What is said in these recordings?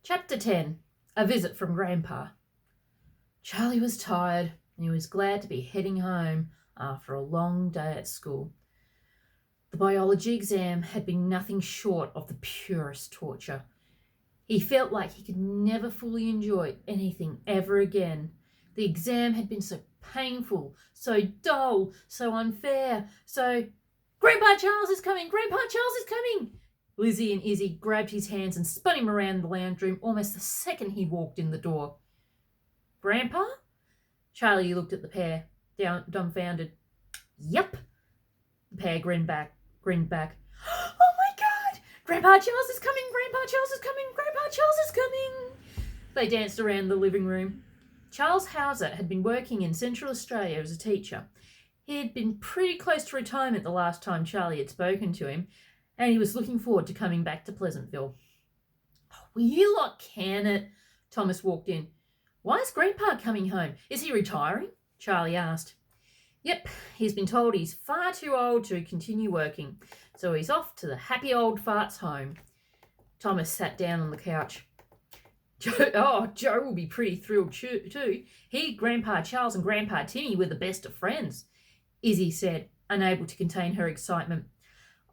Chapter 10. A Visit from Grandpa. Charlie was tired and he was glad to be heading home after a long day at school. The biology exam had been nothing short of the purest torture. He felt like he could never fully enjoy anything ever again. The exam had been so painful, so dull, so unfair, so... "Grandpa Charles is coming! Grandpa Charles is coming!" Lizzie and Izzy grabbed his hands and spun him around the lounge room almost the second he walked in the door. "Grandpa?" Charlie looked at the pair, dumbfounded. "Yep." The pair grinned back. "Oh my God! Grandpa Charles is coming! Grandpa Charles is coming! Grandpa Charles is coming!" They danced around the living room. Charles Hauser had been working in Central Australia as a teacher. He had been pretty close to retirement the last time Charlie had spoken to him, and he was looking forward to coming back to Pleasantville. "Will you lot can it?" Thomas walked in. "Why is Grandpa coming home? Is he retiring?" Charlie asked. "Yep, he's been told he's far too old to continue working, so he's off to the happy old fart's home." Thomas sat down on the couch. Joe will be pretty thrilled too. He, Grandpa Charles and Grandpa Timmy were the best of friends," Izzy said, unable to contain her excitement.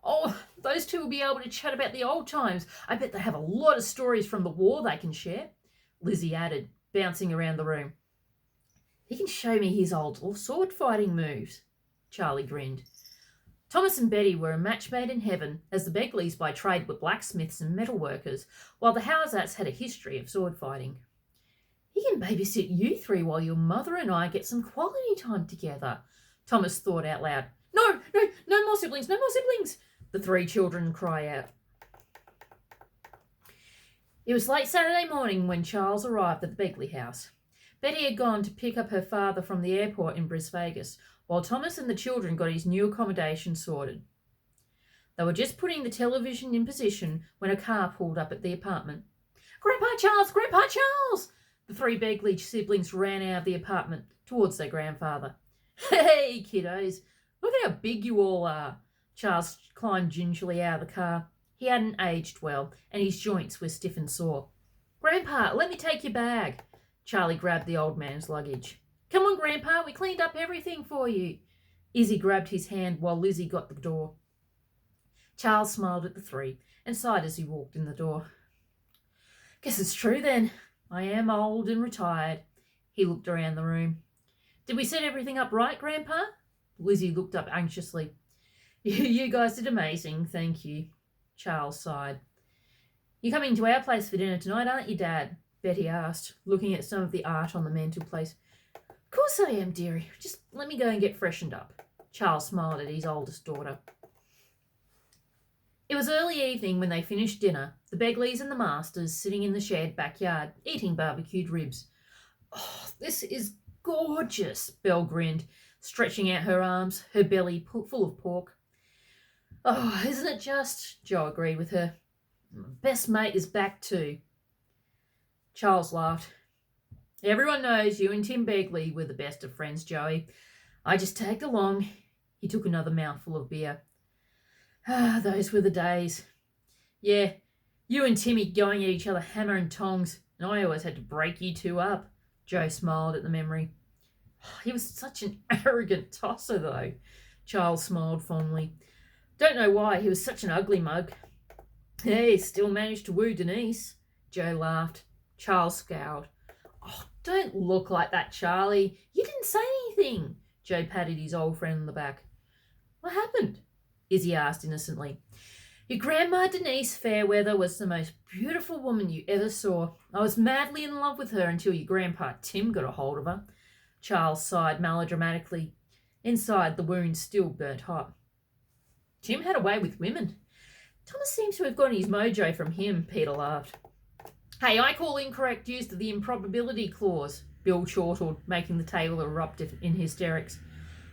"Oh, those two will be able to chat about the old times. I bet they have a lot of stories from the war they can share," Lizzie added, bouncing around the room. "He can show me his old sword fighting moves," Charlie grinned. Thomas and Betty were a match made in heaven, as the Begleys by trade were blacksmiths and metalworkers, while the Howards had a history of sword fighting. "He can babysit you three while your mother and I get some quality time together," Thomas thought out loud. No more siblings, no more siblings," the three children cry out. It was late Saturday morning when Charles arrived at the Begley house. Betty had gone to pick up her father from the airport in Bris Vegas, while Thomas and the children got his new accommodation sorted. They were just putting the television in position when a car pulled up at the apartment. "Grandpa Charles! Grandpa Charles!" The three Begley siblings ran out of the apartment towards their grandfather. "Hey, kiddos! Look at how big you all are." Charles climbed gingerly out of the car. He hadn't aged well, and his joints were stiff and sore. "Grandpa, let me take your bag." Charlie grabbed the old man's luggage. "Come on, Grandpa, we cleaned up everything for you." Izzy grabbed his hand while Lizzie got the door. Charles smiled at the three and sighed as he walked in the door. "Guess it's true then. I am old and retired." He looked around the room. "Did we set everything up right, Grandpa?" Lizzie looked up anxiously. You guys did amazing, thank you." Charles sighed. "You're coming to our place for dinner tonight, aren't you, Dad?" Betty asked, looking at some of the art on the mantelpiece. "Of course I am, dearie. Just let me go and get freshened up." Charles smiled at his oldest daughter. It was early evening when they finished dinner, the Begleys and the Masters sitting in the shared backyard, eating barbecued ribs. "Oh, this is gorgeous," Belle grinned, stretching out her arms, her belly full of pork. "Oh, isn't it just?" Jo agreed with her. "Best mate is back too." Charles laughed. "Everyone knows you and Tim Begley were the best of friends, Joey. I just tagged along." He took another mouthful of beer. Those were the days. "Yeah, you and Timmy going at each other hammer and tongs, and I always had to break you two up." Jo smiled at the memory. "He was such an arrogant tosser, though." Charles smiled fondly. "Don't know why, he was such an ugly mug." "Hey, still managed to woo Denise." Jo laughed. Charles scowled. "Oh, don't look like that, Charlie. You didn't say anything." Jo patted his old friend on the back. "What happened?" Izzy asked innocently. "Your grandma Denise Fairweather was the most beautiful woman you ever saw. I was madly in love with her until your grandpa Tim got a hold of her." Charles sighed melodramatically. Inside, the wound still burnt hot. "Tim had a way with women." "Thomas seems to have gotten his mojo from him," Peter laughed. "Hey, I call incorrect use of the improbability clause," Bill chortled, making the table erupt in hysterics.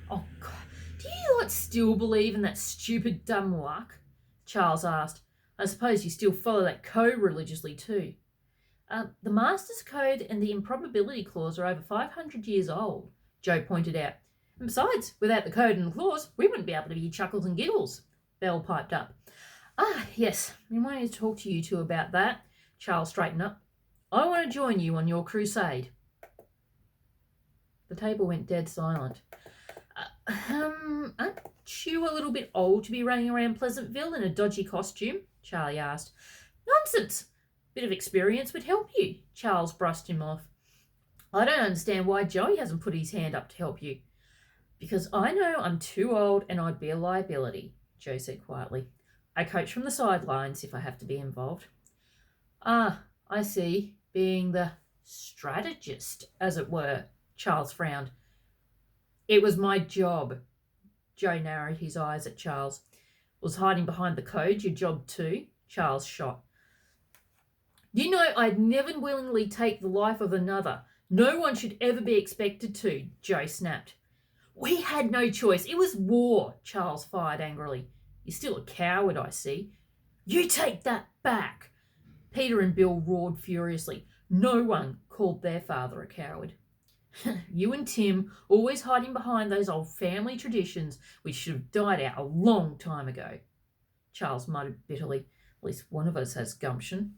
"Oh, God, do you lot still believe in that stupid dumb luck?" Charles asked. "I suppose you still follow that code religiously too." The Master's Code and the improbability clause are over 500 years old," Jo pointed out. "And besides, without the code and the clause, we wouldn't be able to be Chuckles and Giggles," Belle piped up. "Ah, yes, I wanted to talk to you two about that." Charles straightened up. I want to join you on your crusade. The table went dead silent. Aren't you a little bit old to be running around Pleasantville in a dodgy costume? Charlie asked. Nonsense! Bit of experience would help you. Charles brushed him off. I don't understand why Joey hasn't put his hand up to help you. Because I know I'm too old and I'd be a liability, Joe said quietly. I coach from the sidelines if I have to be involved. Ah, I see. Being the strategist, as it were, Charles frowned. It was my job. Joe narrowed his eyes at Charles. Was hiding behind the code your job too? Charles shot. You know I'd never willingly take the life of another. No one should ever be expected to, Joe snapped. We had no choice. It was war, Charles fired angrily. You're still a coward, I see. You take that back. Peter and Bill roared furiously. No one called their father a coward. You and Tim always hiding behind those old family traditions which should have died out a long time ago. Charles muttered bitterly. At least one of us has gumption.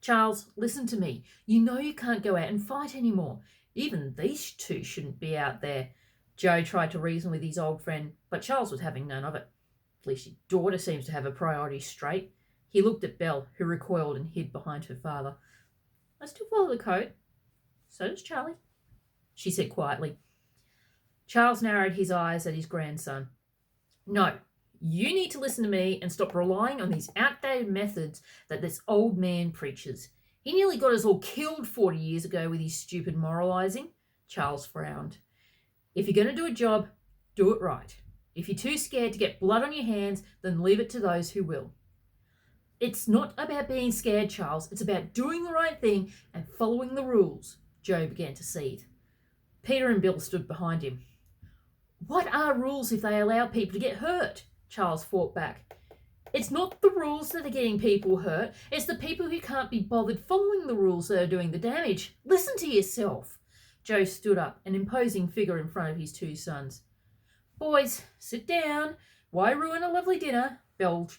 Charles, listen to me. You know you can't go out and fight anymore. Even these two shouldn't be out there. Joe tried to reason with his old friend, but Charles was having none of it. At least your daughter seems to have her priorities straight. He looked at Belle, who recoiled and hid behind her father. I still follow the code. So does Charlie, she said quietly. Charles narrowed his eyes at his grandson. No, you need to listen to me and stop relying on these outdated methods that this old man preaches. He nearly got us all killed 40 years ago with his stupid moralizing. Charles frowned. If you're going to do a job, do it right. If you're too scared to get blood on your hands, then leave it to those who will. It's not about being scared, Charles. It's about doing the right thing and following the rules. Joe began to seethe. Peter and Bill stood behind him. What are rules if they allow people to get hurt? Charles fought back. It's not the rules that are getting people hurt. It's the people who can't be bothered following the rules that are doing the damage. Listen to yourself. Joe stood up, an imposing figure in front of his two sons. Boys, sit down. Why ruin a lovely dinner?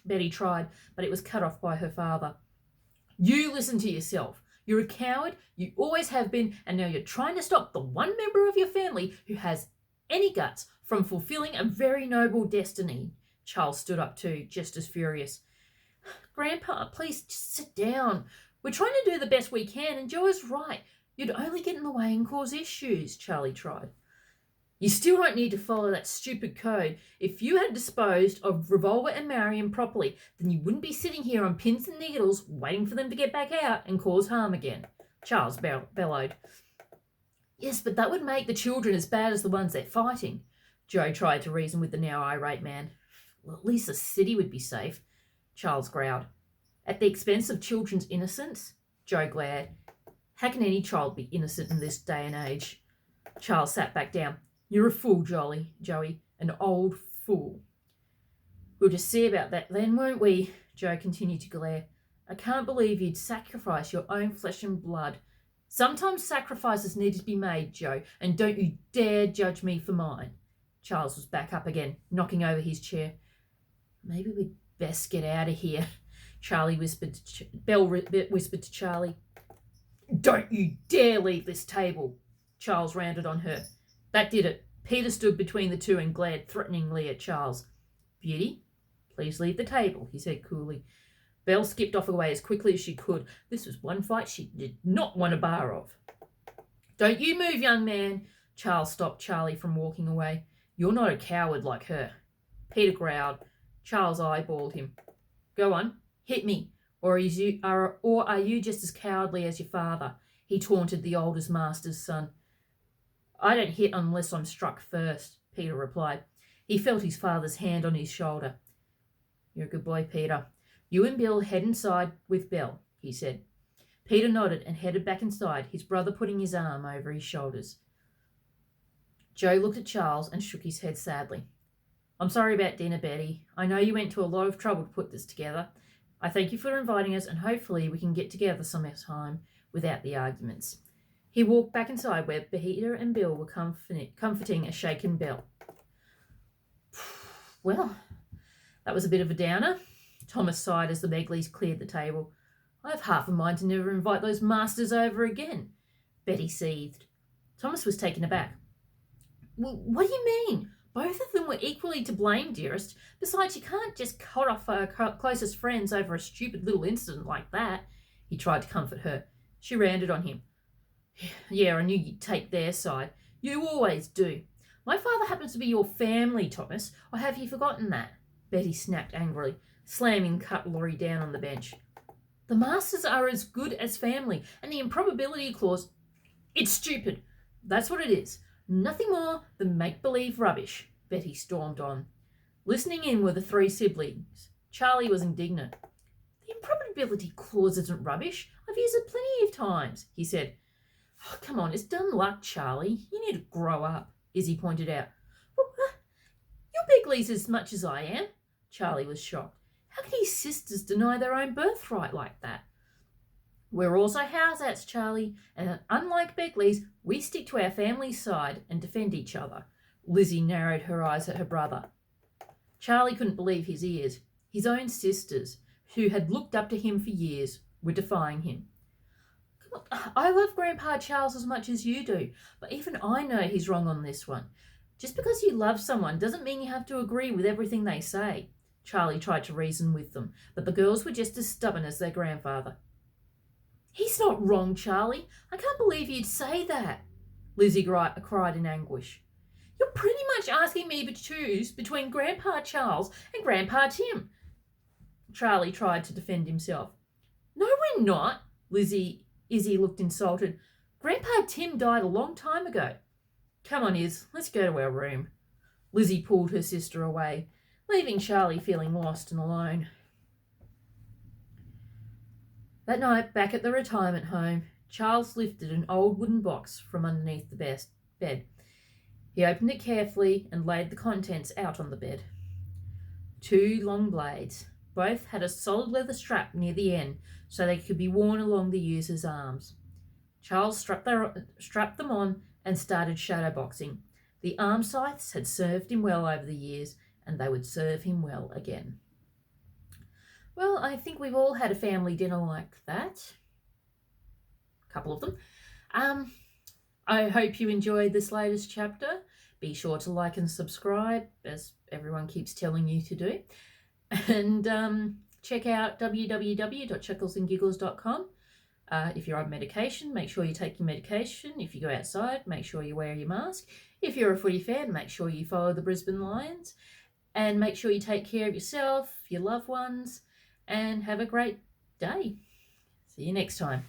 Betty tried, but it was cut off by her father. You listen to yourself. You're a coward, you always have been, and now you're trying to stop the one member of your family who has any guts from fulfilling a very noble destiny. Charles stood up too, just as furious. Grandpa, please just sit down. We're trying to do the best we can, and Joe is right. You'd only get in the way and cause issues, Charlie tried. You still don't need to follow that stupid code. If you had disposed of Revolver and Marion properly, then you wouldn't be sitting here on pins and needles waiting for them to get back out and cause harm again. Charles bellowed. Yes, but that would make the children as bad as the ones they're fighting. Joe tried to reason with the now irate man. Well, at least the city would be safe. Charles growled. At the expense of children's innocence? Joe glared. How can any child be innocent in this day and age? Charles sat back down. You're a fool, Joey. An old fool. We'll just see about that then, won't we? Joe continued to glare. I can't believe you'd sacrifice your own flesh and blood. Sometimes sacrifices need to be made, Joe, and don't you dare judge me for mine. Charles was back up again, knocking over his chair. Maybe we'd best get out of here, Belle whispered to Charlie. Don't you dare leave this table, Charles rounded on her. That did it. Peter stood between the two and glared threateningly at Charles. Beauty, please leave the table, he said coolly. Belle skipped off away as quickly as she could. This was one fight she did not want a bar of. Don't you move, young man. Charles stopped Charlie from walking away. You're not a coward like her. Peter growled. Charles eyeballed him. Go on, hit me, or are you just as cowardly as your father? He taunted the oldest master's son. I don't hit unless I'm struck first, Peter replied. He felt his father's hand on his shoulder. You're a good boy, Peter. You and Bill head inside with Belle, he said. Peter nodded and headed back inside, his brother putting his arm over his shoulders. Joe looked at Charles and shook his head sadly. I'm sorry about dinner, Betty. I know you went to a lot of trouble to put this together. I thank you for inviting us, and hopefully we can get together some time without the arguments. He walked back inside where Peter and Bill were comforting a shaken Belle. Well, that was a bit of a downer. Thomas sighed as the Megleys cleared the table. I have half a mind to never invite those masters over again. Betty seethed. Thomas was taken aback. Well, what do you mean? Both of them were equally to blame, dearest. Besides, you can't just cut off our closest friends over a stupid little incident like that. He tried to comfort her. She ranted on him. Yeah, I knew you'd take their side. You always do. My father happens to be your family, Thomas, or have you forgotten that? Betty snapped angrily, slamming cutlery down on the bench. The masters are as good as family, and the improbability clause, it's stupid. That's what it is. Nothing more than make-believe rubbish, Betty stormed on. Listening in were the three siblings. Charlie was indignant. The improbability clause isn't rubbish. I've used it plenty of times, he said. Oh, come on, it's dumb luck, Charlie. You need to grow up, Izzy pointed out. Well, you're Bigley's as much as I am. Charlie was shocked. How can his sisters deny their own birthright like that? We're also house-ats, Charlie, and unlike Begley's, we stick to our family's side and defend each other. Lizzie narrowed her eyes at her brother. Charlie couldn't believe his ears. His own sisters, who had looked up to him for years, were defying him. I love Grandpa Charles as much as you do, but even I know he's wrong on this one. Just because you love someone doesn't mean you have to agree with everything they say. Charlie tried to reason with them, but the girls were just as stubborn as their grandfather. He's not wrong, Charlie. I can't believe you'd say that, Lizzie cried in anguish. You're pretty much asking me to choose between Grandpa Charles and Grandpa Tim. Charlie tried to defend himself. No, we're not, Izzy looked insulted. Grandpa Tim died a long time ago. Come on, Iz, let's go to our room. Lizzie pulled her sister away, leaving Charlie feeling lost and alone. That night, back at the retirement home, Charles lifted an old wooden box from underneath the bed. He opened it carefully and laid the contents out on the bed. 2 long blades. Both had a solid leather strap near the end so they could be worn along the user's arms. Charles strapped them on and started shadowboxing. The arm scythes had served him well over the years, and they would serve him well again. Well, I think we've all had a family dinner like that. A couple of them. I hope you enjoyed this latest chapter. Be sure to like and subscribe, as everyone keeps telling you to do. And check out www.chucklesandgiggles.com. If you're on medication, make sure you take your medication. If you go outside, make sure you wear your mask. If you're a footy fan, make sure you follow the Brisbane Lions. And make sure you take care of yourself, your loved ones, and have a great day. See you next time.